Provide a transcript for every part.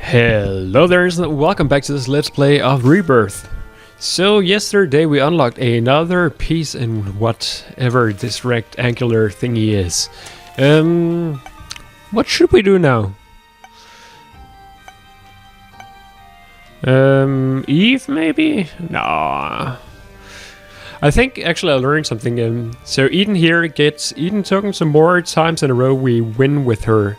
Hello there, and welcome back to this Let's Play of Rebirth. So yesterday we unlocked another piece in whatever this rectangular thingy is. What should we do now? Eve maybe? No. I think actually I learned something. So Eden here gets Eden tokens, so more times in a row we win with her.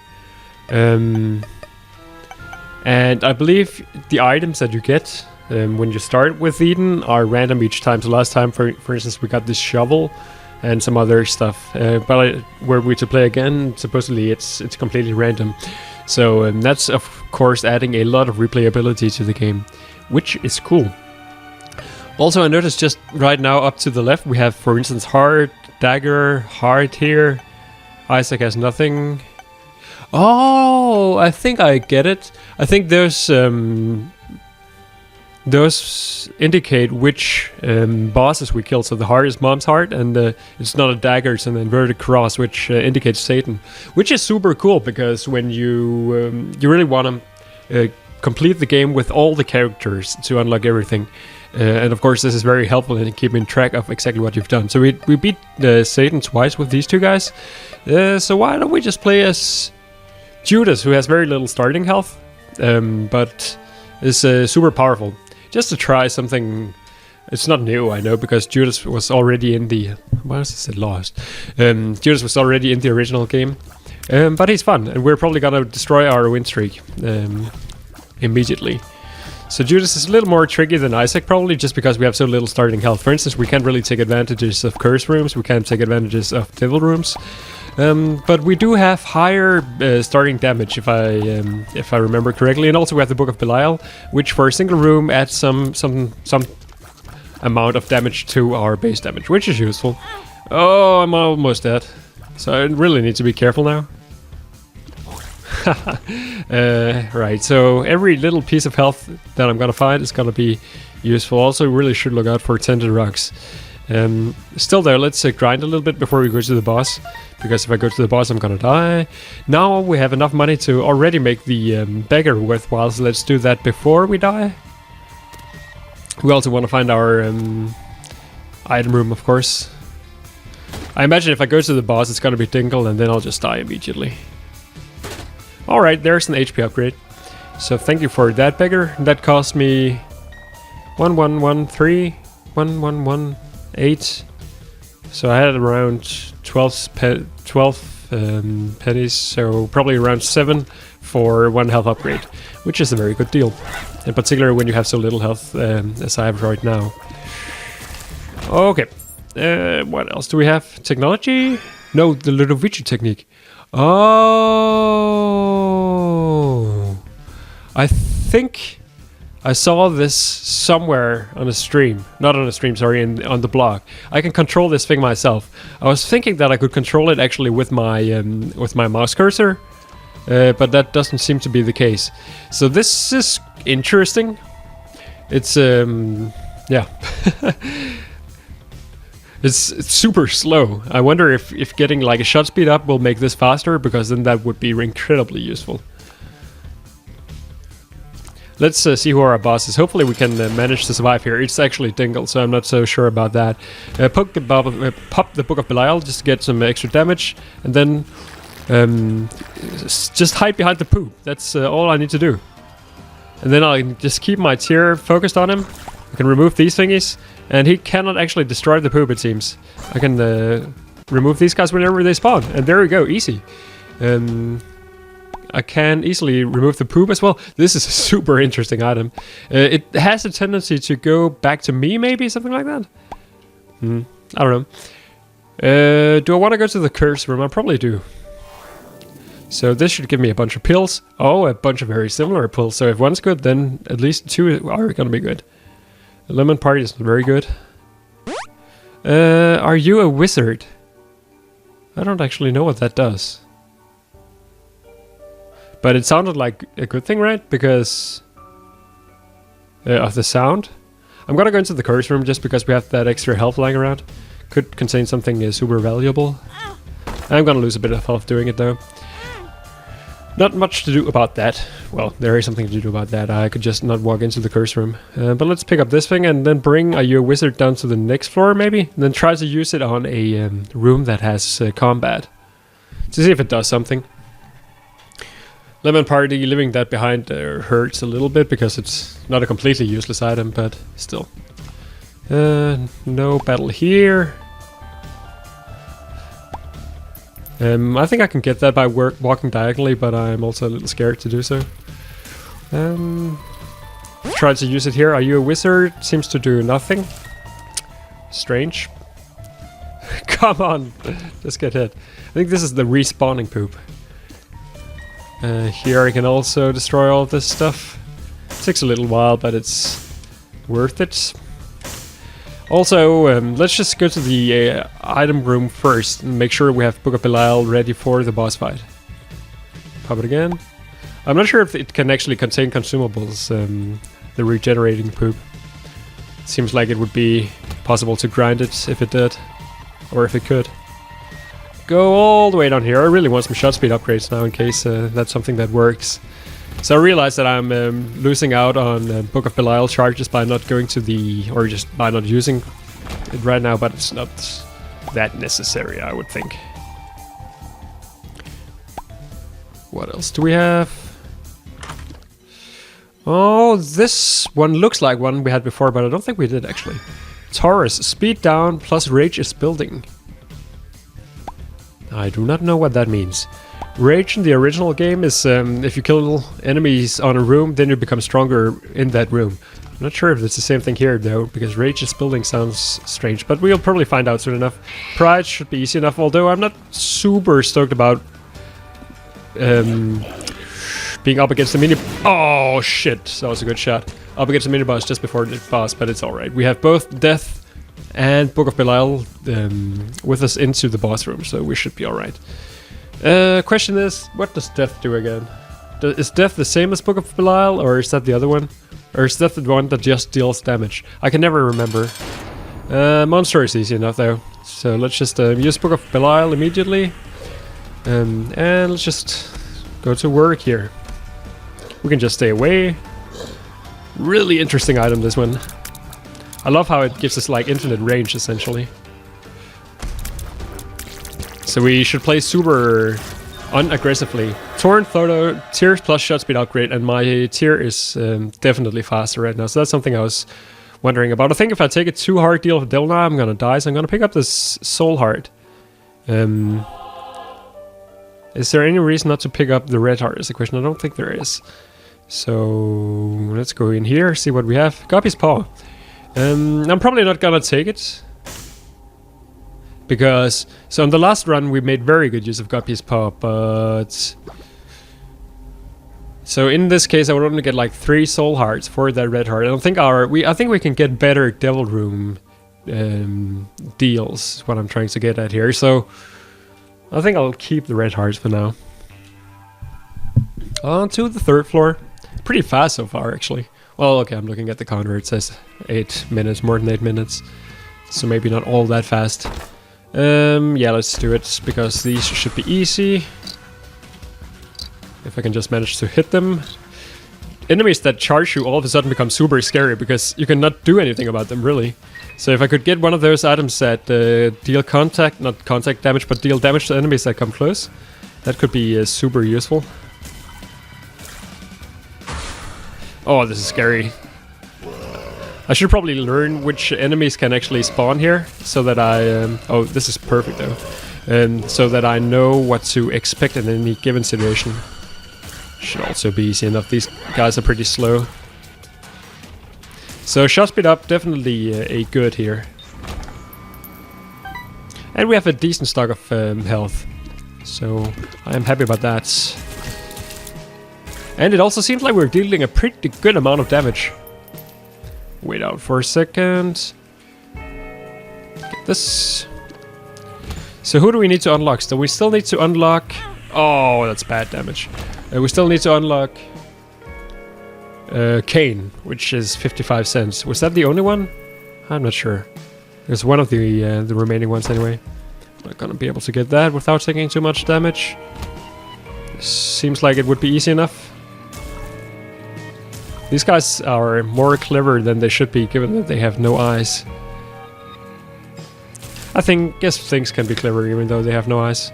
And I believe the items that you get when you start with Eden are random each time. So last time, for instance, we got this shovel and some other stuff. But were we to play again, supposedly it's completely random. So that's of course adding a lot of replayability to the game, which is cool. Also, I noticed just right now up to the left we have, for instance, heart, dagger, heart here. Isaac has nothing. Oh, I think I get it. I think those indicate which bosses we killed. So the heart is Mom's heart, and it's not a dagger, it's an inverted cross, which indicates Satan, which is super cool because when you really want to complete the game with all the characters to unlock everything. And of course, this is very helpful in keeping track of exactly what you've done. So we beat Satan twice with these two guys. So why don't we just play as Judas, who has very little starting health, but is super powerful. Just to try something. It's not new, I know, because Judas was already in the... Why is it lost? Judas was already in the original game. But he's fun, and we're probably gonna destroy our win streak immediately. So Judas is a little more tricky than Isaac, probably just because we have so little starting health. For instance, we can't really take advantages of curse rooms, we can't take advantages of devil rooms. But we do have higher starting damage, if I remember correctly, and also we have the Book of Belial, which for a single room adds some amount of damage to our base damage, which is useful. Oh, I'm almost dead, so I really need to be careful now. Right, so every little piece of health that I'm gonna find is gonna be useful. Also, really should look out for tinted rocks. Still though, let's grind a little bit before we go to the boss, because if I go to the boss I'm gonna die. Now we have enough money to already make the beggar worthwhile, so let's do that before we die. We also want to find our item room, of course. I imagine if I go to the boss it's gonna be Dingle and then I'll just die immediately. Alright, there's an HP upgrade. So thank you for that, beggar. That cost me 1113, 1118. So I had around 12 pennies, so probably around 7 for one health upgrade, which is a very good deal. In particular when you have so little health as I have right now. Okay, what else do we have? Technology? No, the Ludovici technique. Oh, I think I saw this somewhere on a stream. Not on a stream, sorry, on the blog. I can control this thing myself. I was thinking that I could control it actually with my mouse cursor, but that doesn't seem to be the case. So this is interesting. It's yeah. It's super slow. I wonder if getting like a shot speed up will make this faster, because then that would be incredibly useful. Let's see who our boss is. Hopefully we can manage to survive here. It's actually Dingle, so I'm not so sure about that. Pop the Book of Belial just to get some extra damage, and then just hide behind the poop. That's all I need to do. And then I'll just keep my tear focused on him. I can remove these thingies, and he cannot actually destroy the poop, it seems. I can remove these guys whenever they spawn, and there we go, easy. I can easily remove the poop as well. This is a super interesting item. It has a tendency to go back to me, maybe, something like that. I don't know. Do I want to go to the curse room? I probably do. So this should give me a bunch of pills. Oh, a bunch of very similar pills. So if one's good, then at least 2 are gonna be good. The lemon party is very good. Are you a wizard? I don't actually know what that does. But it sounded like a good thing, right? Because of the sound. I'm gonna go into the curse room just because we have that extra health lying around. Could contain something super valuable. I'm gonna lose a bit of health doing it though. Not much to do about that. Well, there is something to do about that. I could just not walk into the curse room. But let's pick up this thing and then bring your wizard down to the next floor, maybe? And then try to use it on a room that has combat. To see if it does something. Lemon Party, leaving that behind hurts a little bit because it's not a completely useless item, but still. No battle here. I think I can get that by walking diagonally, but I'm also a little scared to do so. Try to use it here. Are you a wizard? Seems to do nothing. Strange. Come on! Just get hit. I think this is the respawning poop. Here I can also destroy all this stuff. It takes a little while, but it's worth it. Also, let's just go to the item room first and make sure we have Book of Belial ready for the boss fight. Pop it again. I'm not sure if it can actually contain consumables, the regenerating poop. Seems like it would be possible to grind it if it did, or if it could. Go all the way down here. I really want some shot speed upgrades now in case that's something that works. So I realize that I'm losing out on Book of Belial charges by not going to the... or just by not using it right now, but it's not that necessary, I would think. What else do we have? Oh, this one looks like one we had before, but I don't think we did actually. Taurus, speed down plus rage is building. I do not know what that means. Rage in the original game is if you kill enemies on a room, then you become stronger in that room. I'm not sure if it's the same thing here though, because rage is building sounds strange, but we'll probably find out soon enough. Pride should be easy enough, although I'm not super stoked about being up against the mini... Oh shit, that was a good shot. Up against the mini boss just before the boss, but it's alright. We have both Death and Book of Belial with us into the boss room, so we should be alright. Question is, what does Death do again? Is Death the same as Book of Belial, or is that the other one? Or is that the one that just deals damage? I can never remember. Monster is easy enough though, so let's just use Book of Belial immediately. And let's just go to work here. We can just stay away. Really interesting item, this one. I love how it gives us like infinite range essentially. So we should play super unaggressively. Torrent photo, tier plus shot speed upgrade, and my tier is definitely faster right now. So that's something I was wondering about. I think if I take a 2 heart deal of Devil now, I'm gonna die. So I'm gonna pick up this soul heart. Is there any reason not to pick up the red heart is the question. I don't think there is. So let's go in here, see what we have. Guppy's Paw. I'm probably not gonna take it. Because, so on the last run we made very good use of Guppy's Paw, but... So in this case I would only get like 3 soul hearts for that red heart. I don't think I think we can get better Devil Room deals, is what I'm trying to get at here. So I think I'll keep the red hearts for now. On to the 3rd floor. Pretty fast so far actually. Well, okay, I'm looking at the counter, it says 8 minutes, more than 8 minutes. So maybe not all that fast. Yeah, let's do it, because these should be easy. If I can just manage to hit them. Enemies that charge you all of a sudden become super scary, because you cannot do anything about them, really. So if I could get one of those items that deal not contact damage, but deal damage to enemies that come close, that could be super useful. Oh, this is scary. I should probably learn which enemies can actually spawn here, so that I... oh, this is perfect though. So that I know what to expect in any given situation. Should also be easy enough. These guys are pretty slow. So shot speed up, definitely a good here. And we have a decent stock of health. So I am happy about that. And it also seems like we're dealing a pretty good amount of damage. Wait out for a second. Get this. So who do we need to unlock? So we still need to unlock... Oh, that's bad damage. We still need to unlock... Cain, which is 55 cents. Was that the only one? I'm not sure. There's one of the remaining ones anyway. I'm not gonna be able to get that without taking too much damage. Seems like it would be easy enough. These guys are more clever than they should be, given that they have no eyes. Guess things can be clever even though they have no eyes.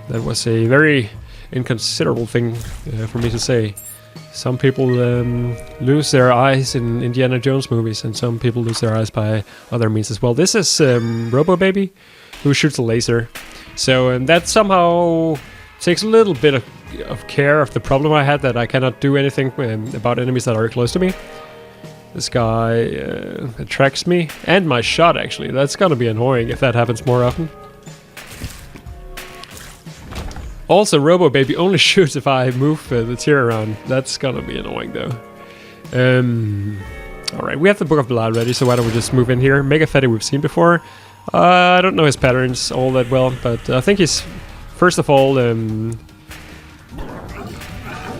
That was a very inconsiderable thing for me to say. Some people lose their eyes in Indiana Jones movies, and some people lose their eyes by other means as well. This is Robo Baby, who shoots a laser. So that somehow takes a little bit of care of the problem I had, that I cannot do anything about enemies that are close to me. This guy attracts me, and my shot actually. That's gonna be annoying if that happens more often. Also, Robo Baby only shoots if I move the tier around. That's gonna be annoying though. Alright, we have the Book of Blood ready, so why don't we just move in here. Mega Fatty we've seen before. I don't know his patterns all that well, but I think he's, first of all,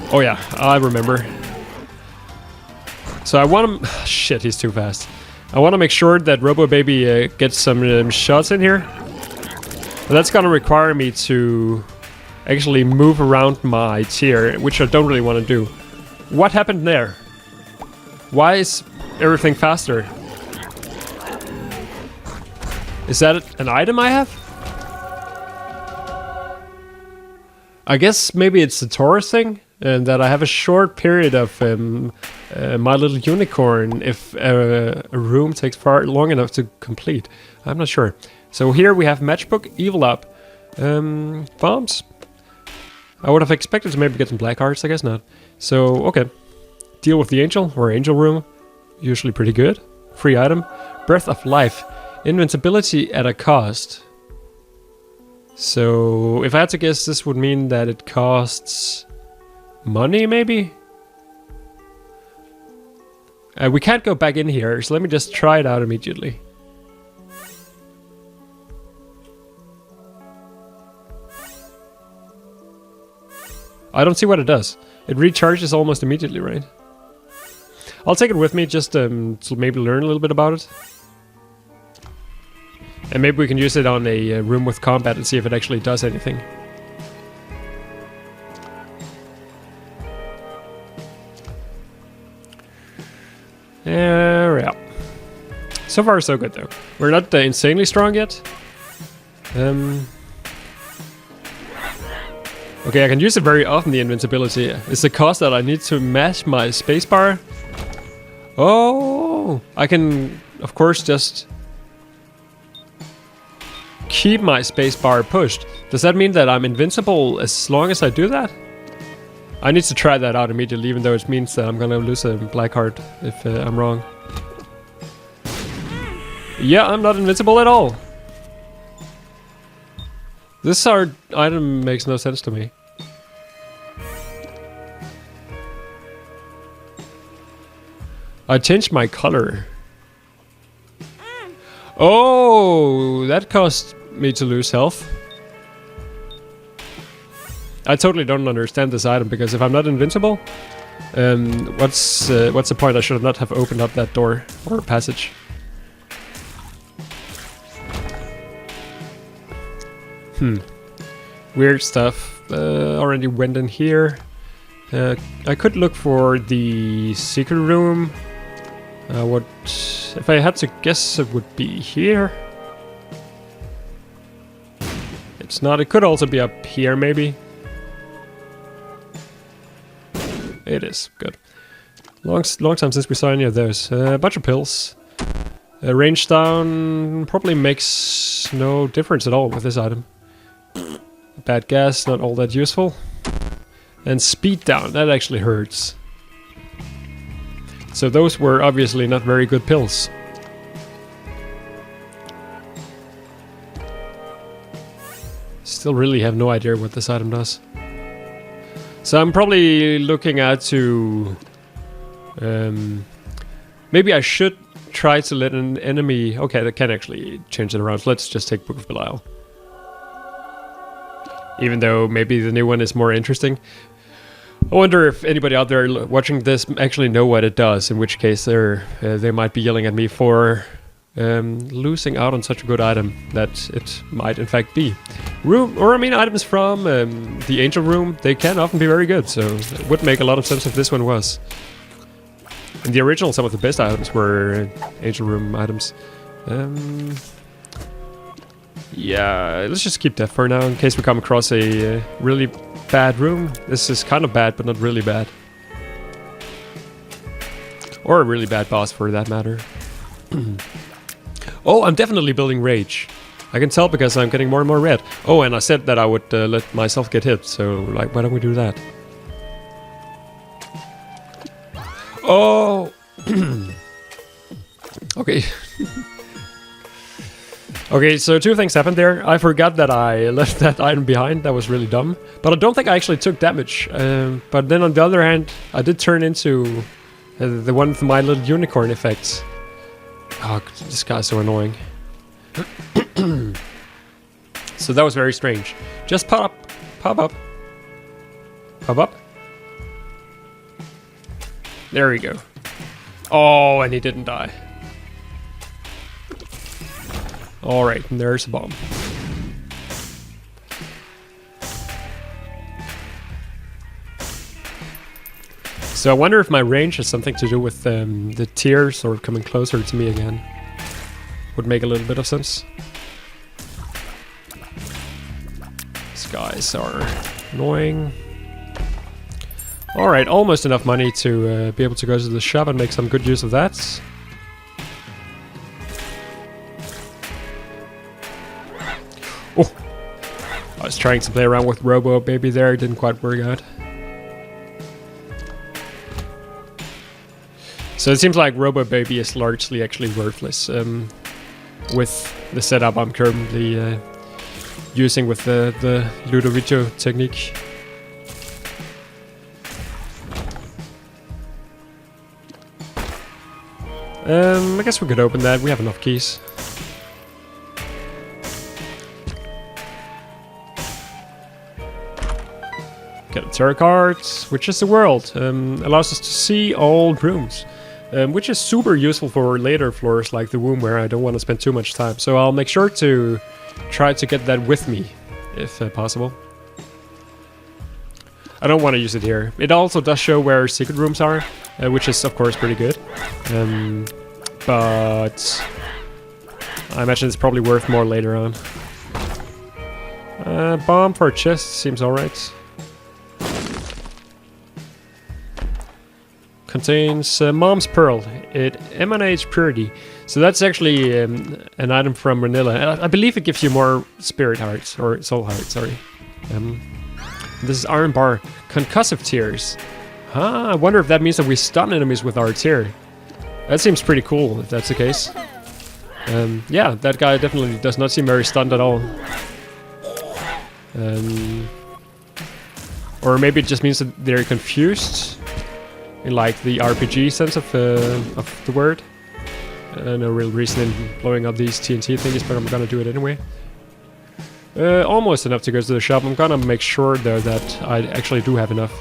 oh yeah, I remember. So I want him... Shit, he's too fast. I want to make sure that Robo Baby gets some shots in here. But that's gonna require me to actually move around my tier, which I don't really want to do. What happened there? Why is everything faster? Is that an item I have? I guess maybe it's the Taurus thing, and that I have a short period of My Little Unicorn if a room takes far long enough to complete. I'm not sure. So here we have Matchbook, Evil Up, bombs. I would have expected to maybe get some black hearts, I guess not. So, okay. Deal with the Angel, or Angel Room. Usually pretty good. Free item. Breath of Life. Invincibility at a cost. So, if I had to guess, this would mean that it costs money, maybe? We can't go back in here, so let me just try it out immediately. I don't see what it does. It recharges almost immediately, right? I'll take it with me just to maybe learn a little bit about it. And maybe we can use it on a room with combat and see if it actually does anything. Yeah. So far so good though. We're not insanely strong yet. Okay, I can use it very often, the invincibility. It's the cost that I need to mash my spacebar. Oh, I can, of course, just keep my spacebar pushed. Does that mean that I'm invincible as long as I do that? I need to try that out immediately, even though it means that I'm gonna lose a black heart if I'm wrong. Yeah, I'm not invincible at all. This hard item makes no sense to me. I changed my color. Oh, that caused me to lose health. I totally don't understand this item, because if I'm not invincible, what's the point? I should not have opened up that door or passage. Weird stuff. Already went in here. I could look for the secret room. What if I had to guess? It would be here. It's not. It could also be up here, maybe. It is good. Long time since we saw any of those. A bunch of pills. Range down probably makes no difference at all with this item. Bad gas, not all that useful. And speed down, that actually hurts. So those were obviously not very good pills. Still really have no idea what this item does. So I'm probably looking at to... maybe I should try to let an enemy... Okay, that can actually change it around. So let's just take Book of Belial. Even though maybe the new one is more interesting. I wonder if anybody out there watching this actually know what it does, in which case they might be yelling at me for losing out on such a good item that it might in fact be. Items from the Angel Room, they can often be very good, so it would make a lot of sense if this one was. In the original, some of the best items were Angel Room items. Yeah, let's just keep that for now in case we come across a really bad room. This is kind of bad, but not really bad. Or a really bad boss for that matter. Oh, I'm definitely building rage. I can tell because I'm getting more and more red. Oh, and I said that I would let myself get hit, so like, why don't we do that? Oh! Okay. Okay, so two things happened there. I forgot that I left that item behind. That was really dumb. But I don't think I actually took damage. But then on the other hand, I did turn into the one with my little unicorn effects. Oh, this guy's so annoying. So that was very strange. Just pop up. Pop up. Pop up. There we go. Oh, and he didn't die. Alright, and there's a bomb. So I wonder if my range has something to do with the tears sort of coming closer to me again. Would make a little bit of sense. These guys are annoying. Alright, almost enough money to be able to go to the shop and make some good use of that. Oh! I was trying to play around with Robo Baby there, it didn't quite work out. So it seems like Robo Baby is largely actually worthless with the setup I'm currently using with the Ludovico technique. I guess we could open that, we have enough keys. Get a tarot card, which is the world. Allows us to see old rooms. Which is super useful for later floors like the womb where I don't want to spend too much time. So I'll make sure to try to get that with me, if possible. I don't want to use it here. It also does show where secret rooms are, which is of course pretty good. But I imagine it's probably worth more later on. Bomb for a chest seems alright. Contains Mom's Pearl. It emanates purity. So that's actually an item from Vanilla. I believe it gives you more spirit hearts, or soul hearts, sorry. This is Iron Bar. Concussive Tears. Huh, I wonder if that means that we stun enemies with our tear. That seems pretty cool, if that's the case. Yeah, that guy definitely does not seem very stunned at all. Or maybe it just means that they're confused. In like the RPG sense of the word. No real reason in blowing up these TNT thingies, but I'm gonna do it anyway. Almost enough to go to the shop. I'm gonna make sure though that I actually do have enough.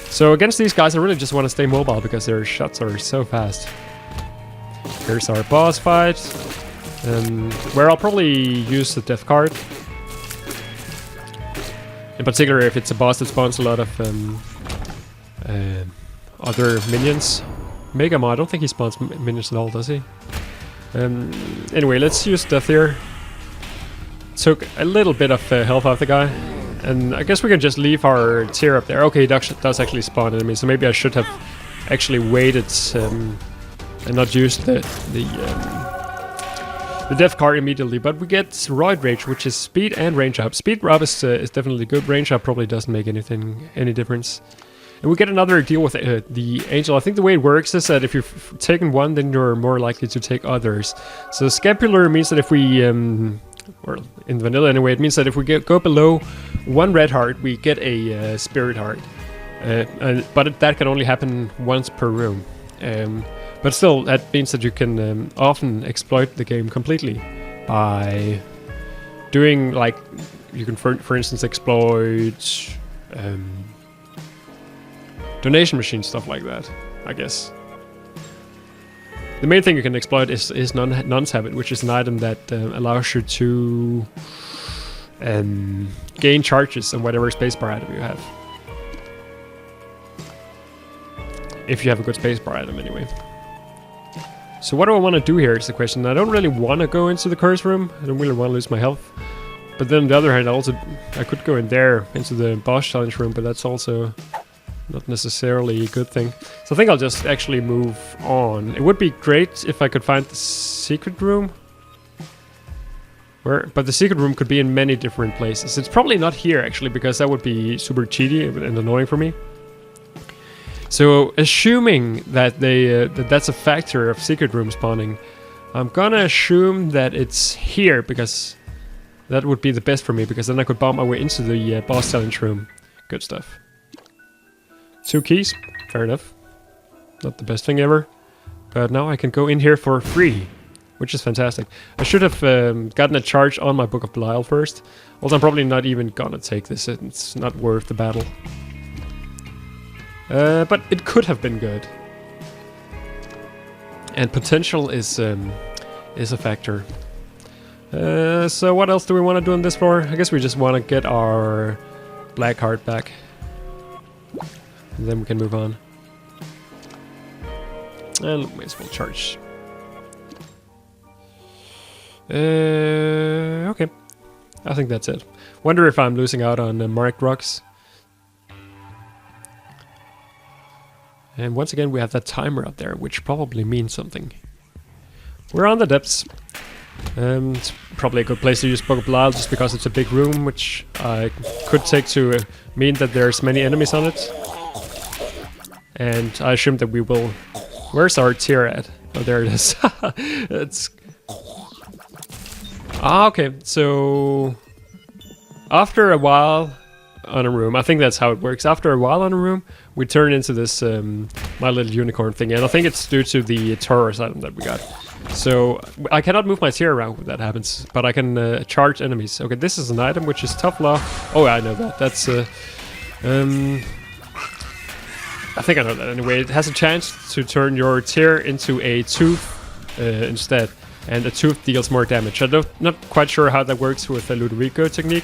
So against these guys I really just want to stay mobile because their shots are so fast. Here's our boss fight. Where I'll probably use the death card. In particular if it's a boss that spawns a lot of other minions. Megamo, I don't think he spawns minions at all, does he? Anyway, let's use death here. Took a little bit of health off the guy. And I guess we can just leave our tier up there. Okay, he does actually spawn enemies, so maybe I should have actually waited and not used the death card immediately. But we get Roid Rage, which is speed and range up. Speed up is definitely good. Range up probably doesn't make any difference. And we get another deal with the angel. I think the way it works is that if you've taken one, then you're more likely to take others. So scapular means that if we, or in vanilla anyway, it means that if we go below one red heart, we get a spirit heart. But that can only happen once per room. But still, that means that you can often exploit the game completely by doing, like, you can for instance exploit donation machine, stuff like that, I guess. The main thing you can exploit is Nun's Habit, which is an item that allows you to gain charges on whatever spacebar item you have. If you have a good spacebar item, anyway. So what do I want to do here is the question. I don't really want to go into the curse room. I don't really want to lose my health. But then on the other hand, I could go in there, into the boss challenge room, but that's also not necessarily a good thing. So I think I'll just actually move on. It would be great if I could find the secret room. But the secret room could be in many different places. It's probably not here, actually, because that would be super cheaty and annoying for me. So, assuming that that's a factor of secret room spawning, I'm gonna assume that it's here, because that would be the best for me, because then I could bomb my way into the boss challenge room. Good stuff. 2 keys, fair enough. Not the best thing ever. But now I can go in here for free, which is fantastic. I should have gotten a charge on my Book of Belial first. Also, I'm probably not even gonna take this. It's not worth the battle. But it could have been good. And potential is a factor. So what else do we want to do on this floor? I guess we just want to get our black heart back. And then we can move on. And may as well charge. Okay. I think that's it. Wonder if I'm losing out on marked rocks. And once again we have that timer up there, which probably means something. We're on the depths. It's probably a good place to use Book of Belial just because it's a big room, which I could take to mean that there's many enemies on it. And I assume that we will... Where's our tier at? Oh, there it is. It's... Ah, okay. So... After a while on a room, I think that's how it works. After a while on a room, we turn into this My Little Unicorn thing. And I think it's due to the Taurus item that we got. So, I cannot move my tier around when that happens, but I can charge enemies. Okay, this is an item which is tough love. Oh, I know that. That's, I think I know that anyway. It has a chance to turn your tier into a tooth instead. And a tooth deals more damage. I'm not quite sure how that works with the Ludovico technique.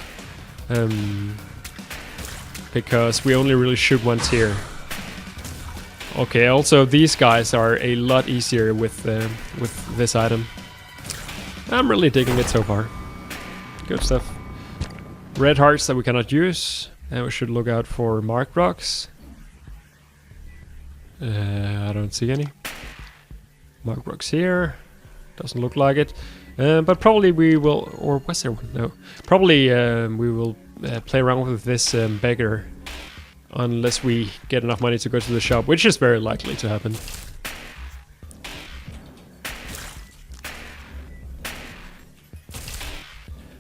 Because we only really shoot one tier. Okay, also these guys are a lot easier with this item. I'm really digging it so far. Good stuff. Red hearts that we cannot use. And we should look out for marked rocks. I don't see any. Marked rocks here. Doesn't look like it. But probably we will... Or was there one? No. Probably we will play around with this beggar. Unless we get enough money to go to the shop, which is very likely to happen.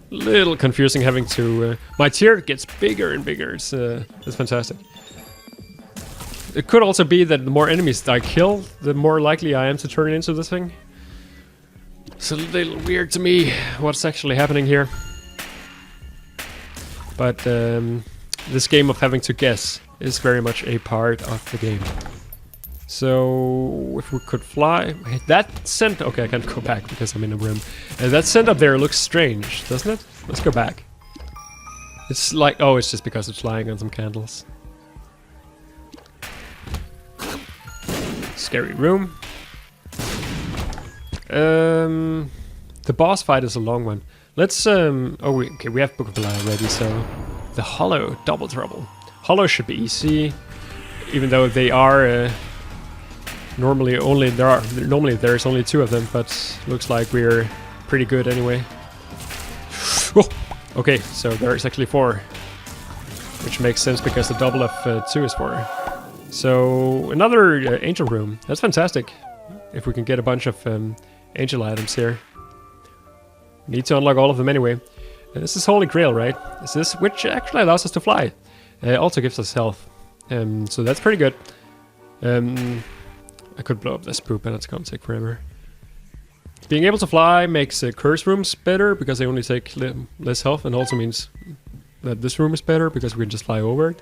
Little confusing having to... my tier gets bigger and bigger. It's fantastic. It could also be that the more enemies I kill, the more likely I am to turn into this thing. It's a little weird to me what's actually happening here. But this game of having to guess is very much a part of the game. So if we could fly... That scent... Okay, I can't go back because I'm in a room. That scent up there looks strange, doesn't it? Let's go back. It's like... Oh, it's just because it's lying on some candles. Scary room. The boss fight is a long one. Let's okay, we have Book of Belial already, so the Hollow, double trouble. Hollow should be easy, even though they are normally there's only 2 of them, but looks like we're pretty good anyway. Oh, okay, so there's actually 4, which makes sense because the double of 2 is 4. So another angel room. That's fantastic. If we can get a bunch of angel items here. Need to unlock all of them anyway. This is Holy Grail, right? Is this which actually allows us to fly? Also gives us health. So that's pretty good. I could blow up this poop, but it's gonna take forever. Being able to fly makes curse rooms better because they only take less health, and also means that this room is better because we can just fly over it.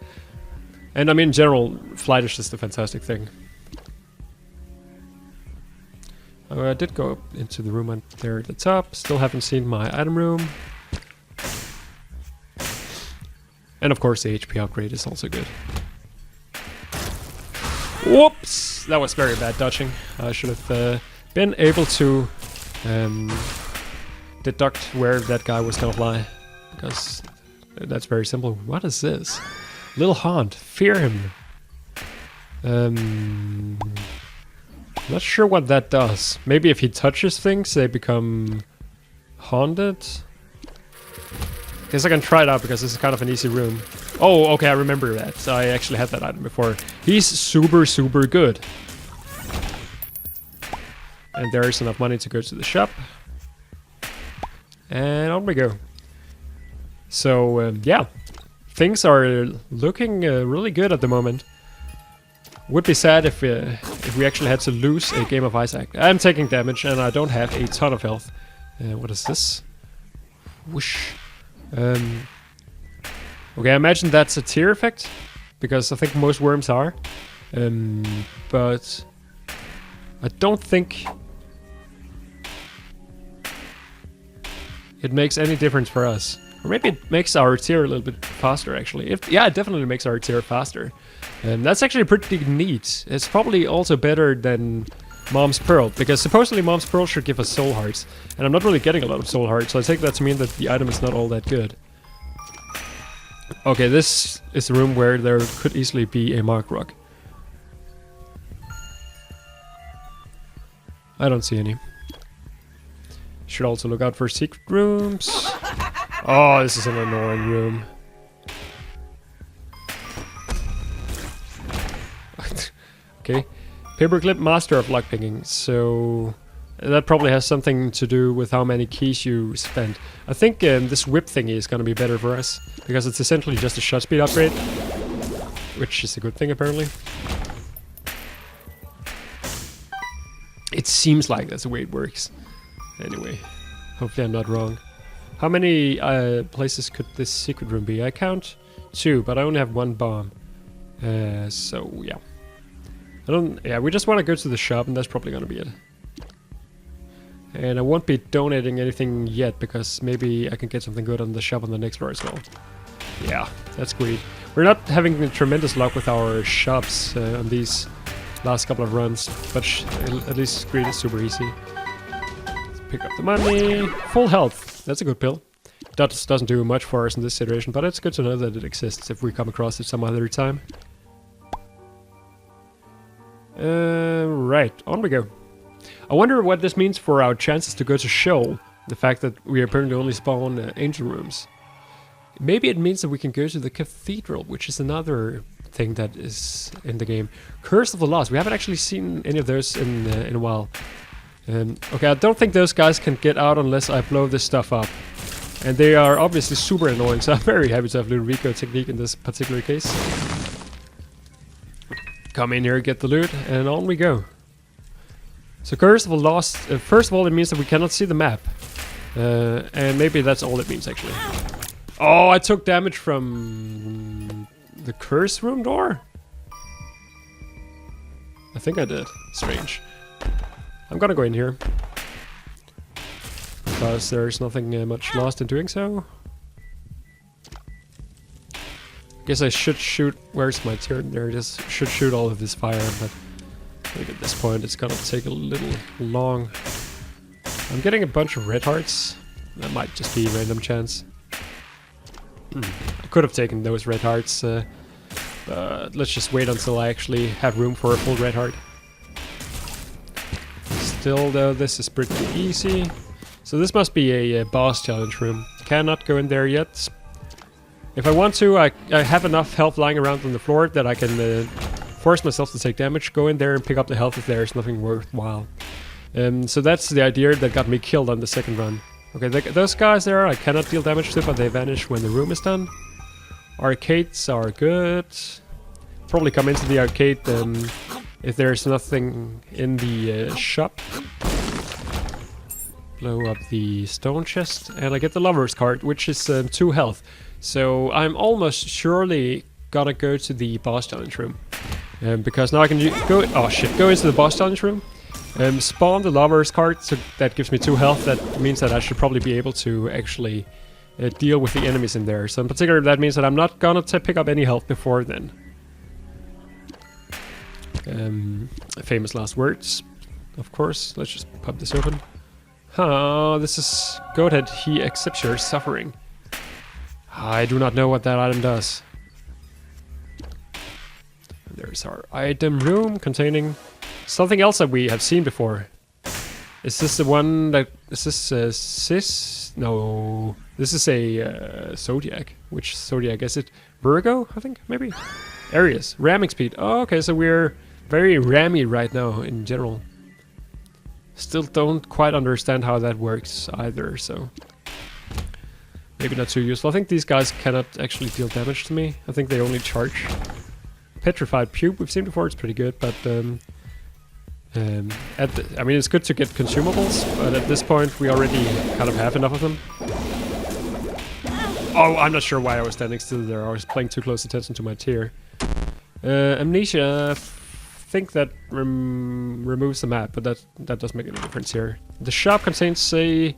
And I mean, in general, flight is just a fantastic thing. I did go up into the room there at the top. Still haven't seen my item room. And of course the HP upgrade is also good. Whoops! That was very bad dodging. I should have been able to deduct where that guy was gonna fly. Because that's very simple. What is this? Little Haunt. Fear him. Not sure what that does. Maybe if he touches things, they become haunted. Guess I can try it out because this is kind of an easy room. Oh, okay, I remember that. I actually had that item before. He's super, super good. And there is enough money to go to the shop. And on we go. So, yeah. Things are looking really good at the moment. Would be sad if we actually had to lose a game of Isaac. I'm taking damage and I don't have a ton of health. What is this? Whoosh. Okay, I imagine that's a tear effect, because I think most worms are. But I don't think it makes any difference for us. Or maybe it makes our tear a little bit faster, actually. Yeah, it definitely makes our tear faster. And that's actually pretty neat. It's probably also better than Mom's Pearl, because supposedly Mom's Pearl should give us soul hearts. And I'm not really getting a lot of soul hearts, so I take that to mean that the item is not all that good. Okay, this is a room where there could easily be a mark rock. I don't see any. Should also look out for secret rooms. Oh, this is an annoying room. Okay. Paperclip, master of lockpicking. So that probably has something to do with how many keys you spend. I think this whip thingy is going to be better for us, because it's essentially just a shot speed upgrade, which is a good thing apparently. It seems like that's the way it works. Anyway, hopefully I'm not wrong. How many places could this secret room be? I count 2, but I only have 1 bomb. So yeah. We just want to go to the shop, and that's probably gonna be it. And I won't be donating anything yet, because maybe I can get something good on the shop on the next floor as well. Yeah, that's great. We're not having tremendous luck with our shops on these last couple of runs, but at least greed is super easy. Let's pick up the money. Full health. That's a good pill. That doesn't do much for us in this situation, but it's good to know that it exists if we come across it some other time. Right, on we go. I wonder what this means for our chances to go to Sheol. The fact that we apparently only spawn angel rooms. Maybe it means that we can go to the cathedral, which is another thing that is in the game. Curse of the Lost. We haven't actually seen any of those in a while. Okay, I don't think those guys can get out unless I blow this stuff up. And they are obviously super annoying, so I'm very happy to have Ludovico technique in this particular case. Come in here, get the loot, and on we go. So Curse of the Lost, first of all it means that we cannot see the map. And maybe that's all it means actually. Oh, I took damage from the curse room door? I think I did. Strange. I'm gonna go in here. Because there's nothing much lost in doing so. Guess I should shoot. Where's my turn? There it is. Should shoot all of this fire, but I think at this point it's gonna take a little long. I'm getting a bunch of red hearts. That might just be random chance. I could have taken those red hearts, but let's just wait until I actually have room for a full red heart. Still though, this is pretty easy. So this must be a boss challenge room. Cannot go in there yet. If I want to, I have enough health lying around on the floor that I can force myself to take damage, go in there and pick up the health if there's nothing worthwhile. So that's the idea that got me killed on the second run. Okay, those guys there I cannot deal damage to, but they vanish when the room is done. Arcades are good. Probably come into the arcade if there's nothing in the shop. Blow up the stone chest, and I get the lover's card, which is 2 health. So I'm almost surely gonna go to the boss challenge room. Because now I can go into the boss challenge room. Spawn the Lover's card, so that gives me 2 health. That means that I should probably be able to actually deal with the enemies in there. So in particular, that means that I'm not gonna pick up any health before then. Famous last words, of course. Let's just pop this open. This is Goathead. He accepts your suffering. I do not know what that item does. There's our item room containing something else that we have seen before. Is this the one that... Is this Sis? No. This is a Zodiac. Which Zodiac is it? Virgo, I think? Maybe? Aries. Ramming speed. Oh, okay, so we're very rammy right now in general. Still don't quite understand how that works either, so... Maybe not too useful. I think these guys cannot actually deal damage to me. I think they only charge. Petrified Puke we've seen before, it's pretty good, but... I mean, it's good to get consumables, but at this point we already kind of have enough of them. Oh, I'm not sure why I was standing still there. I was paying too close attention to my tier. Amnesia, I think that removes the map, but that doesn't make any difference here. The shop contains a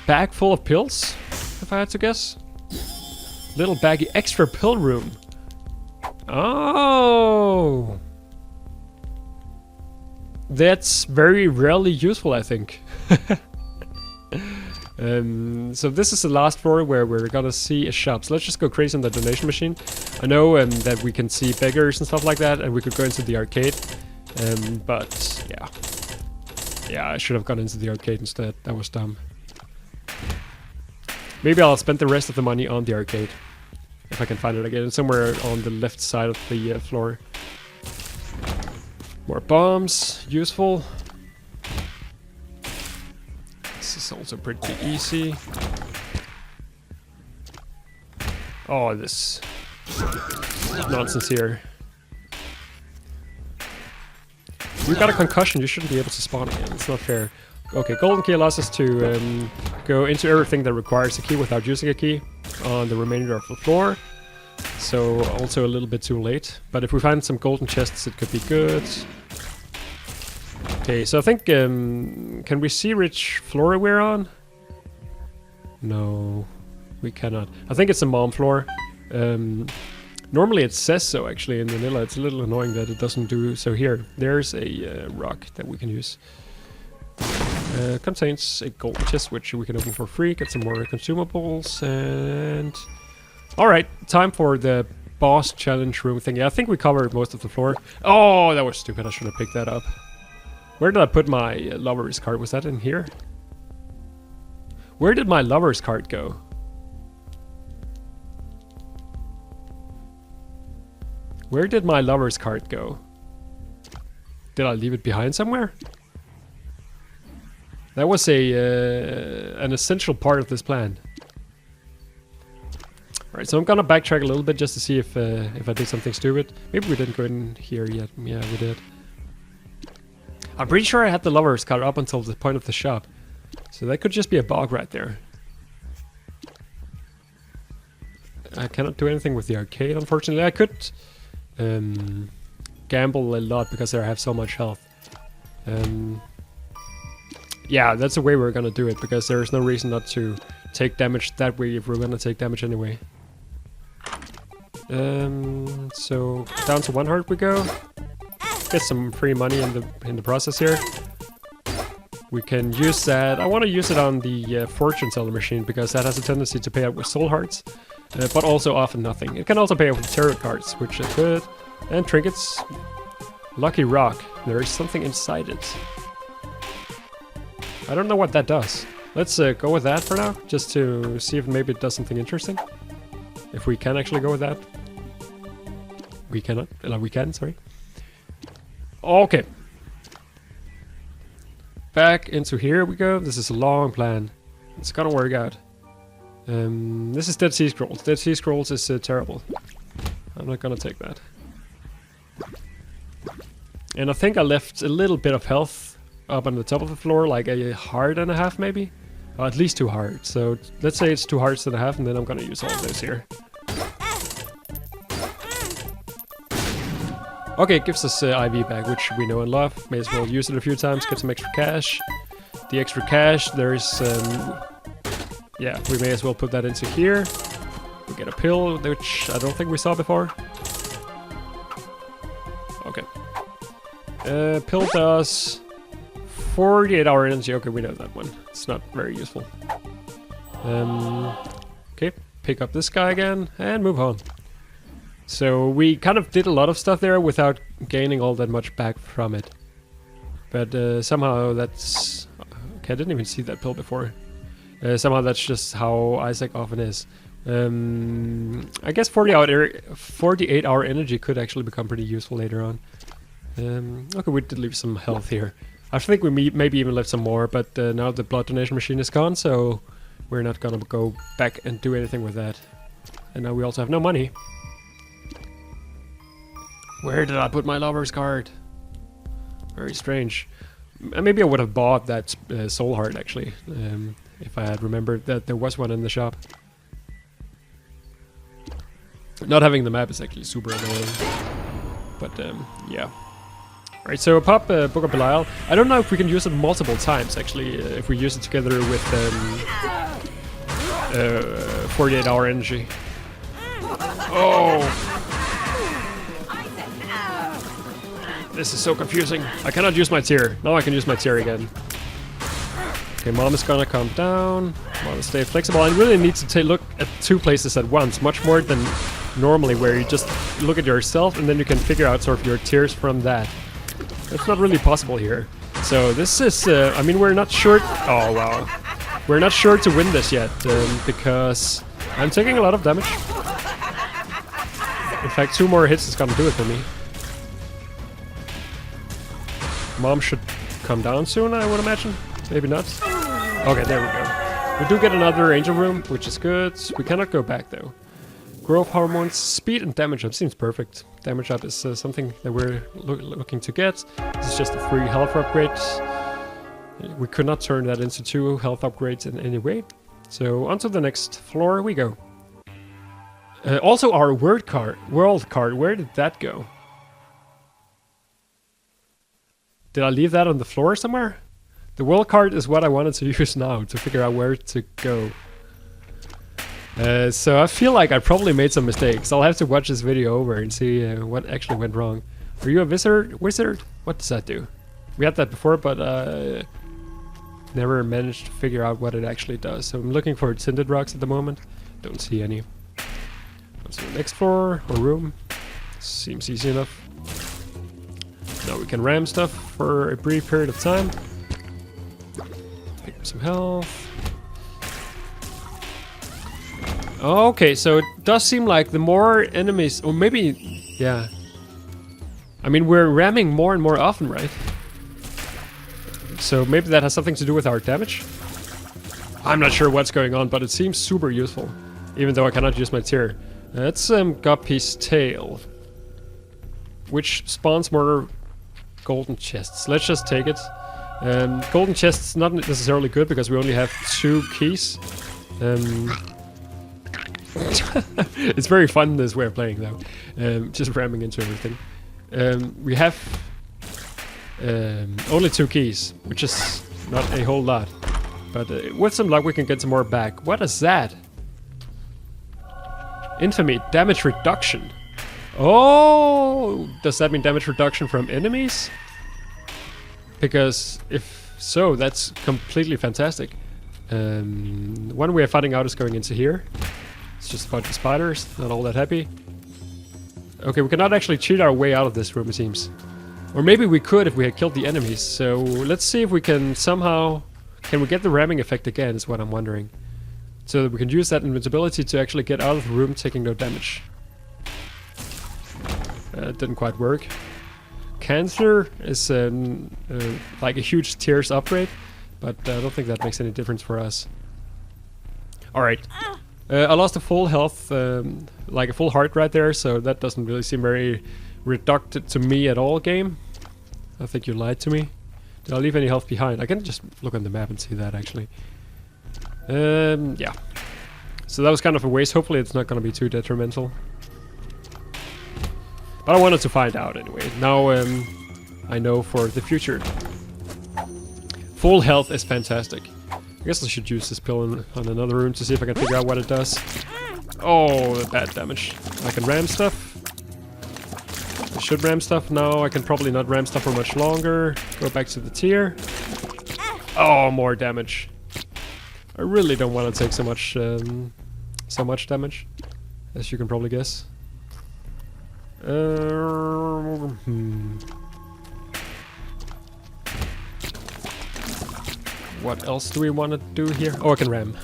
bag full of pills, if I had to guess. Little baggy extra pill room. Oh! That's very rarely useful, I think. So this is the last floor where we're gonna see a shop. So let's just go crazy on the donation machine. I know that we can see beggars and stuff like that, and we could go into the arcade. But yeah. Yeah, I should have gone into the arcade instead. That was dumb. Maybe I'll spend the rest of the money on the arcade. If I can find it again. It's somewhere on the left side of the floor. More bombs, useful. This is also pretty easy. Oh, this nonsense here. You got a concussion, you shouldn't be able to spawn again. It's not fair. Okay, golden key allows us to go into everything that requires a key without using a key on the remainder of the floor. So also a little bit too late. But if we find some golden chests, it could be good. Okay, so I think, can we see which floor we're on? No, we cannot. I think it's a mom floor. Normally it says so, actually, in vanilla. It's a little annoying that it doesn't do so here. There's a rock that we can use. Contains a golden chest, which we can open for free, get some more consumables, and... Alright, time for the boss challenge room thing. Yeah, I think we covered most of the floor. Oh, that was stupid. I should have picked that up. Where did I put my lover's card? Was that in here? Where did my lover's card go? Where did my lover's card go? Did I leave it behind somewhere? That was an essential part of this plan. Alright, so I'm gonna backtrack a little bit just to see if I did something stupid. Maybe we didn't go in here yet. Yeah, we did. I'm pretty sure I had the lover's card up until the point of the shop. So that could just be a bug right there. I cannot do anything with the arcade, unfortunately. I could gamble a lot because I have so much health. Yeah, that's the way we're gonna do it, because there's no reason not to take damage that way if we're gonna take damage anyway. So down to 1 heart we go. Get some free money in the process here. We can use that. I want to use it on the fortune teller machine because that has a tendency to pay out with soul hearts, but also often nothing. It can also pay out with tarot cards, which is good. And trinkets. Lucky rock. There is something inside it. I don't know what that does. Let's go with that for now, just to see if maybe it does something interesting. If we can actually go with that. We cannot. We can, sorry. Okay. Back into here we go. This is a long plan. It's gonna work out. This is Dead Sea Scrolls. Dead Sea Scrolls is terrible. I'm not gonna take that. And I think I left a little bit of health up on the top of the floor, like a heart and a half maybe? Or at least 2 hearts. So let's say it's 2 hearts and a half, and then I'm gonna use all of those here. Okay, it gives us IV back, which we know and love. May as well use it a few times, get some extra cash. The extra cash, there's... yeah, we may as well put that into here. We get a pill, which I don't think we saw before. Okay. Pill does 48-hour energy. Okay, we know that one. It's not very useful. Okay, pick up this guy again and move on. So we kind of did a lot of stuff there without gaining all that much back from it. But somehow that's... Okay, I didn't even see that pill before. Somehow that's just how Isaac often is. I guess 48-hour energy could actually become pretty useful later on. Okay, we did leave some health here. I think we maybe even left some more, but now the blood donation machine is gone, so we're not gonna go back and do anything with that. And now we also have no money. Where did I put my lover's card? Very strange. Maybe I would have bought that soul heart actually, if I had remembered that there was one in the shop. Not having the map is actually super annoying. But yeah. Alright, so pop Book of Belial. I don't know if we can use it multiple times actually, if we use it together with 48-hour energy. Oh! This is so confusing. I cannot use my tear. Now I can use my tear again. Okay, mom is gonna calm down. Mom is stay flexible. I really need to look at two places at once, much more than normally, where you just look at yourself and then you can figure out sort of your tears from that. That's not really possible here. So this is, I mean, we're not sure. Oh wow, we're not sure to win this yet because I'm taking a lot of damage. In fact, 2 more hits is gonna do it for me. Mom should come down soon, I would imagine. Maybe not. Okay, there we go. We do get another angel room, which is good. We cannot go back though. Growth hormones, speed and damage up seems perfect. Damage up is something that we're looking to get. This is just a free health upgrade. We could not turn that into 2 health upgrades in any way. So onto the next floor we go. Also our world card, where did that go? Did I leave that on the floor somewhere? The world card is what I wanted to use now to figure out where to go. So I feel like I probably made some mistakes. I'll have to watch this video over and see what actually went wrong. Are you a wizard? What does that do? We had that before, but never managed to figure out what it actually does. So I'm looking for tinted rocks at the moment. Don't see any. What's the next floor or room? Seems easy enough. Now we can ram stuff for a brief period of time. Pick up some health. Okay, so it does seem like the more enemies, or maybe, yeah. I mean, we're ramming more and more often, right? So maybe that has something to do with our damage? I'm not sure what's going on, but it seems super useful. Even though I cannot use my tear. That's Guppy's tail. Which spawns more golden chests. Let's just take it. Golden chests not necessarily good because we only have 2 keys. It's very fun this way of playing though. Just ramming into everything. We have only 2 keys, which is not a whole lot. But with some luck we can get some more back. What is that? Infamy, damage reduction. Oh, does that mean damage reduction from enemies? Because if so, that's completely fantastic. One way of finding out is going into here. It's just a bunch of spiders, not all that happy. Okay, we cannot actually cheat our way out of this room, it seems. Or maybe we could if we had killed the enemies. So let's see if we can somehow... Can we get the ramming effect again, is what I'm wondering. So that we can use that invincibility to actually get out of the room taking no damage. It didn't quite work. Cancer is like a huge tears upgrade, but I don't think that makes any difference for us. Alright. I lost a full health, like a full heart right there, so that doesn't really seem very reducted to me at all, game. I think you lied to me. Did I leave any health behind? I can just look on the map and see that, actually. Yeah. So that was kind of a waste. Hopefully it's not going to be too detrimental. But I wanted to find out anyway. Now I know for the future. Full health is fantastic. I guess I should use this pill on another room to see if I can figure out what it does. Oh, bad damage. I can ram stuff. I should ram stuff now. I can probably not ram stuff for much longer. Go back to the tier. Oh, more damage. I really don't want to take so much damage, as you can probably guess. What else do we want to do here? Oh, I can ram.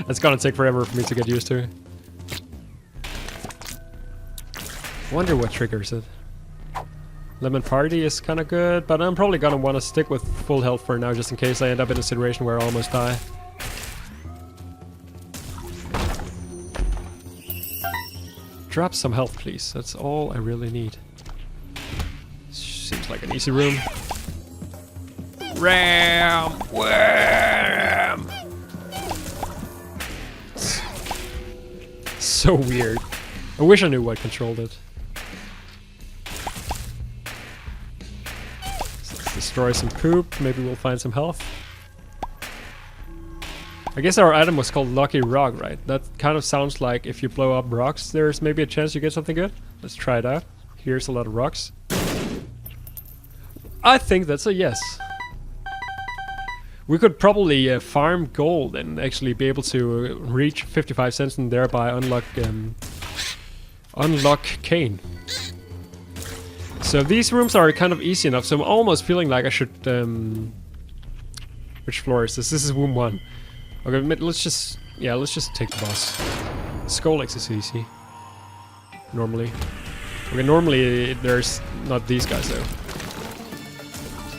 That's gonna take forever for me to get used to. Wonder what triggers it. Lemon Party is kind of good, but I'm probably gonna want to stick with full health for now, just in case I end up in a situation where I almost die. Drop some health, please. That's all I really need. Seems like an easy room. Ram! Wham! So weird. I wish I knew what controlled it. So let's destroy some poop. Maybe we'll find some health. I guess our item was called Lucky Rock, right? That kind of sounds like if you blow up rocks, there's maybe a chance you get something good. Let's try it out. Here's a lot of rocks. I think that's a yes. We could probably farm gold and actually be able to reach 55 cents and thereby unlock Cain. So these rooms are kind of easy enough, so I'm almost feeling like I should... which floor is this? This is room 1. Okay, let's just take the boss. Skolex is easy. Normally. Okay, normally there's not these guys though.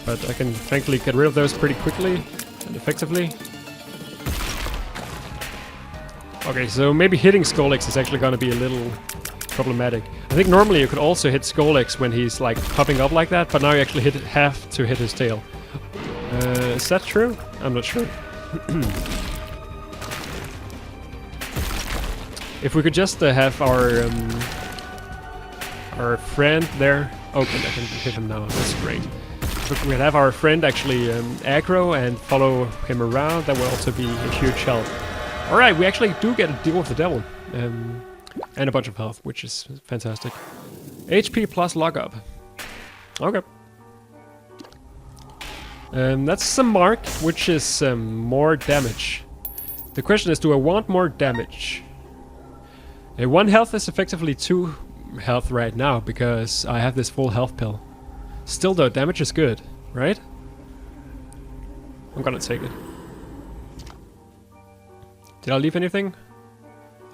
But I can thankfully get rid of those pretty quickly and effectively. Okay, so maybe hitting Skolex is actually gonna be a little problematic. I think normally you could also hit Skolex when he's like popping up like that, but now you actually have to hit his tail. Is that true? I'm not sure. If we could just have our friend there. Okay, I can hit him now. That's great. If we could have our friend actually aggro and follow him around, that would also be a huge help. Alright, we actually do get a deal with the devil. And a bunch of health, which is fantastic. HP plus lockup. Okay. That's some mark, which is more damage. The question is, do I want more damage? 1 health is effectively 2 health right now, because I have this full health pill. Still though, damage is good, right? I'm gonna take it. Did I leave anything?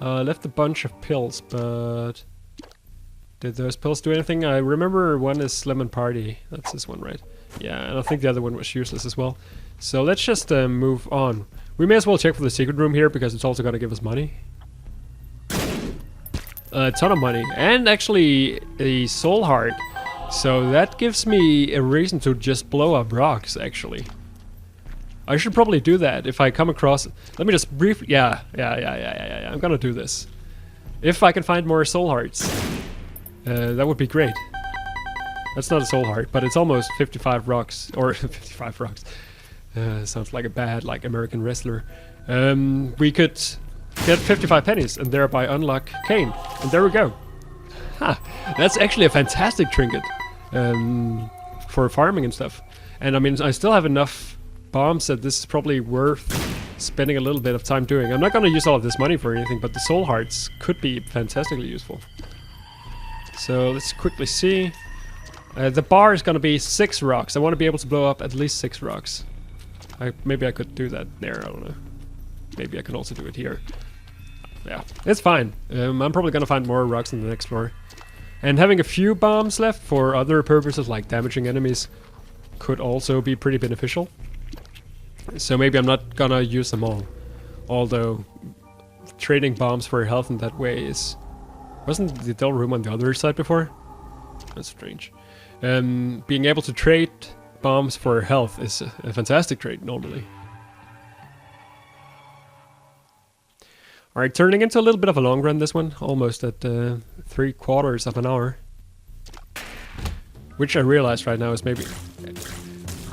I left a bunch of pills, but... did those pills do anything? I remember one is Lemon Party. That's this one, right? Yeah, and I think the other one was useless as well. So let's just move on. We may as well check for the secret room here, because it's also gonna give us money. A ton of money, and actually a soul heart. So that gives me a reason to just blow up rocks, actually. I should probably do that if I come across... Let me just briefly... Yeah. I'm gonna do this. If I can find more soul hearts. That would be great. That's not a soul heart, but it's almost 55 rocks. Or 55 rocks. Sounds like a bad, like, American wrestler. We could get 55 pennies and thereby unlock Cain. And there we go. Ha! That's actually a fantastic trinket. For farming and stuff. And I mean, I still have enough bombs that this is probably worth spending a little bit of time doing. I'm not gonna use all of this money for anything, but the soul hearts could be fantastically useful. So let's quickly see. The bar is gonna be 6 rocks. I want to be able to blow up at least 6 rocks. Maybe I could do that there, I don't know. Maybe I can also do it here. Yeah, it's fine. I'm probably gonna find more rocks in the next floor. And having a few bombs left for other purposes like damaging enemies could also be pretty beneficial. So maybe I'm not gonna use them all. Although trading bombs for health in that way is... Wasn't the Dell room on the other side before? That's strange. Being able to trade bombs for health is a fantastic trade normally. Alright, turning into a little bit of a long run this one. Almost at 3/4 of an hour. which I realize right now is maybe...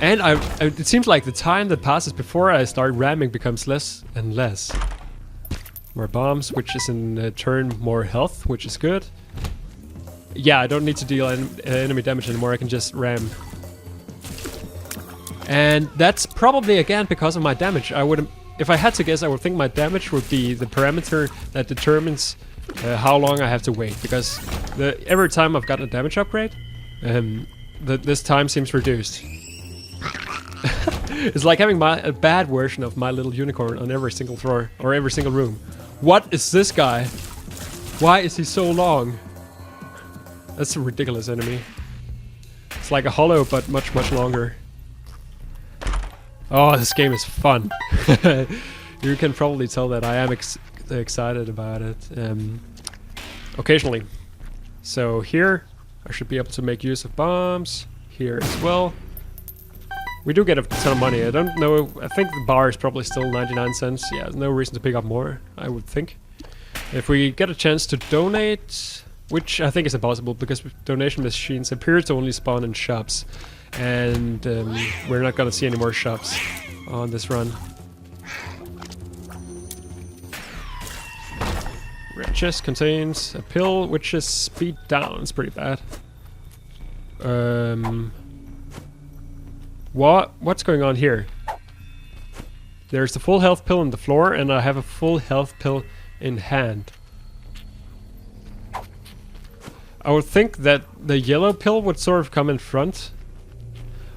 And it seems like the time that passes before I start ramming becomes less and less. More bombs, which is in turn more health, which is good. Yeah, I don't need to deal enemy damage anymore, I can just ram. And that's probably again because of my damage. If I had to guess, I would think my damage would be the parameter that determines how long I have to wait. Because every time I've gotten a damage upgrade, this time seems reduced. It's like having a bad version of My Little Unicorn on every single floor or every single room. What is this guy? Why is he so long? That's a ridiculous enemy. It's like a hollow, but much, much longer. Oh, this game is fun. You can probably tell that I am excited about it. Occasionally. So here, I should be able to make use of bombs. Here as well. We do get a ton of money. I don't know. I think the bar is probably still 99 cents. Yeah, there's no reason to pick up more, I would think. If we get a chance to donate, which I think is impossible because donation machines appear to only spawn in shops. And we're not gonna see any more shops on this run. Red chest contains a pill which is speed down. It's pretty bad. What's going on here? There's the full health pill on the floor and I have a full health pill in hand. I would think that the yellow pill would sort of come in front.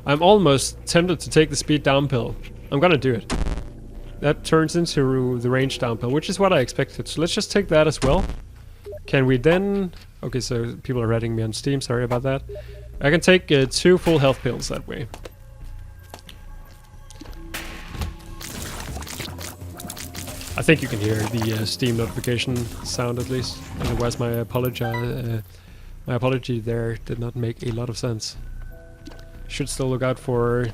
I'm almost tempted to take the speed down pill. I'm gonna do it. That turns into the range down pill, which is what I expected. So let's just take that as well. Can we then... Okay, so people are writing me on Steam, sorry about that. I can take 2 full health pills that way. I think you can hear the Steam notification sound at least. Otherwise my apology there did not make a lot of sense. Should still look out for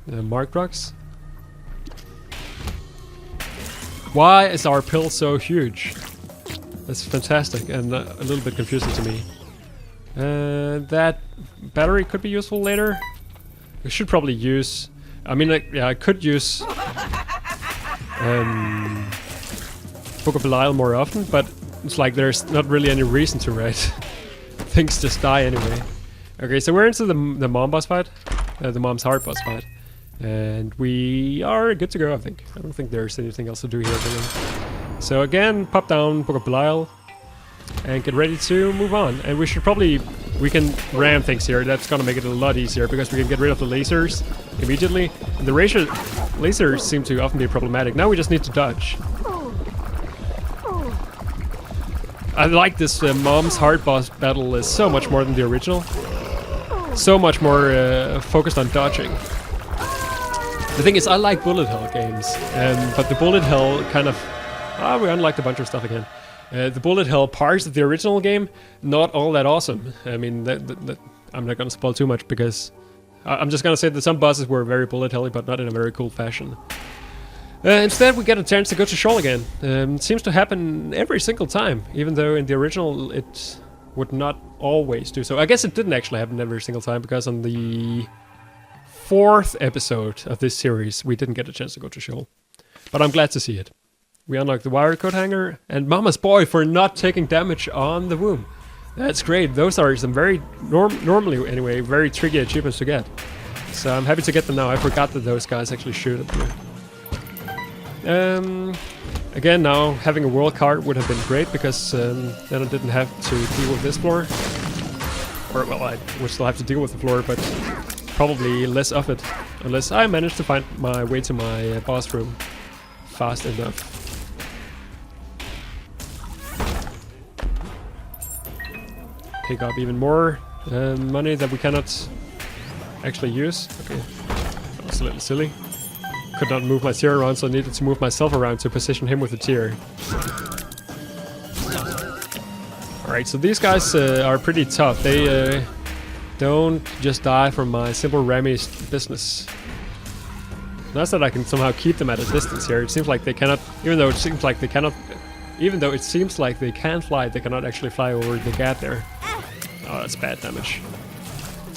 marked rocks. Why is our pill so huge? That's fantastic and a little bit confusing to me. That battery could be useful later. We should probably use... I mean, yeah, I could use Book of Belial more often, but it's like there's not really any reason to, right? Things just die anyway. Okay, so we're into the mom boss fight, the mom's heart boss fight, and we are good to go, I think. I don't think there's anything else to do here, really. So again, pop down Book of Belial, and get ready to move on. And we can ram things here. That's gonna make it a lot easier because we can get rid of the lasers immediately. And the lasers seem to often be problematic. Now we just need to dodge. I like this mom's heart boss battle is so much more than the original. So much more focused on dodging. The thing is, I like bullet hell games, but the bullet hell kind of... we unlocked a bunch of stuff again. The bullet hell parts of the original game, not all that awesome. I mean, I'm not gonna spoil too much because I'm just gonna say that some bosses were very bullet helly, but not in a very cool fashion. Instead, we get a chance to go to Shoal again. It seems to happen every single time, even though in the original it would not always do so. I guess it didn't actually happen every single time because on the 4th episode of this series, we didn't get a chance to go to Shoal. But I'm glad to see it. We unlocked the wire coat hanger and Mama's boy for not taking damage on the womb. That's great. Those are some very, normally anyway, very tricky achievements to get. So I'm happy to get them now. I forgot that those guys actually shoot at me. Again, now having a world card would have been great because then I didn't have to deal with this floor. Or, well, I would still have to deal with the floor, but probably less of it. Unless I manage to find my way to my boss room fast enough. Pick up even more money that we cannot actually use. Okay, that was a little silly. Could not move my tier around, so I needed to move myself around to position him with the tier. Alright, so these guys are pretty tough. They don't just die from my simple Remy business. Nice that I can somehow keep them at a distance here. It seems like they cannot, even though it seems like they cannot, even though it seems like they can fly, they cannot actually fly over the gap there. Oh, that's bad damage.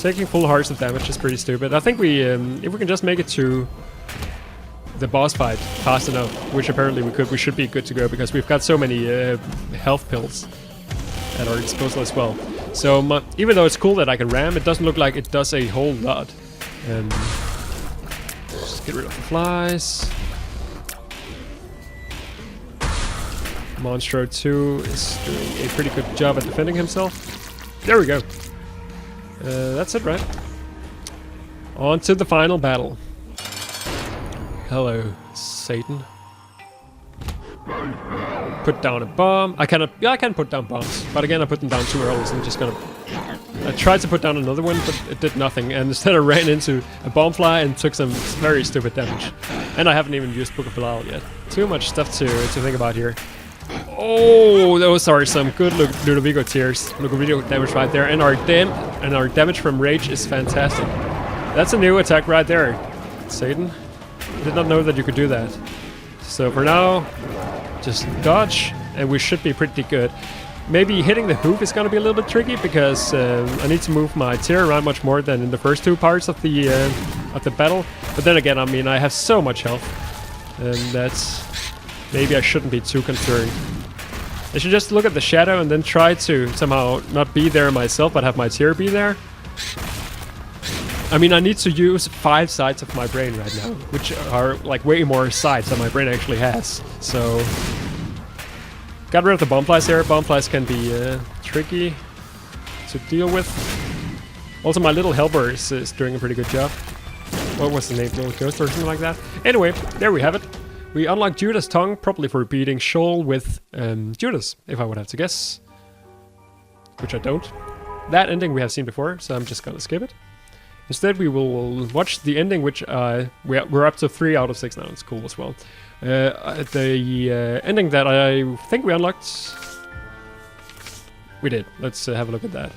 Taking full hearts of damage is pretty stupid. I think we, if we can just make it to the boss fight fast enough, which apparently we could, we should be good to go because we've got so many health pills at our disposal as well. So even though it's cool that I can ram, it doesn't look like it does a whole lot. Just get rid of the flies. Monstro 2 is doing a pretty good job at defending himself. There we go. That's it, right? On to the final battle. Hello, Satan. Put down a bomb. I can put down bombs, but again I put them down too early, so I'm just gonna... I tried to put down another one, but it did nothing, and instead I ran into a bomb fly and took some very stupid damage. And I haven't even used Book of Belial yet. Too much stuff to think about here. Oh, those are some good Ludovico tears. Ludovico damage right there, and our damage from rage is fantastic. That's a new attack right there, Satan. I did not know that you could do that. So for now, just dodge, and we should be pretty good. Maybe hitting the hoof is going to be a little bit tricky because I need to move my tear around much more than in the first two parts of the battle. But then again, I mean, I have so much health, and that's... Maybe I shouldn't be too concerned. I should just look at the shadow and then try to somehow not be there myself, but have my tear be there. I mean, I need to use 5 sides of my brain right now, which are like way more sides than my brain actually has. So, got rid of the bomb flies here. Bomb flies can be tricky to deal with. Also, my little helper is doing a pretty good job. What was the name? Little Ghost or something like that? Anyway, there we have it. We unlock Judas' tongue, probably for beating Shoal with Judas, if I would have to guess. Which I don't. That ending we have seen before, so I'm just gonna skip it. Instead, we will watch the ending, which we're up to 3 out of 6 now. It's cool as well. The ending that I think we unlocked... We did. Let's have a look at that.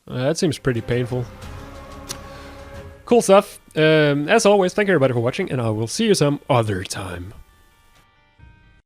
That seems pretty painful. Cool stuff. As always, thank you everybody for watching, and I will see you some other time.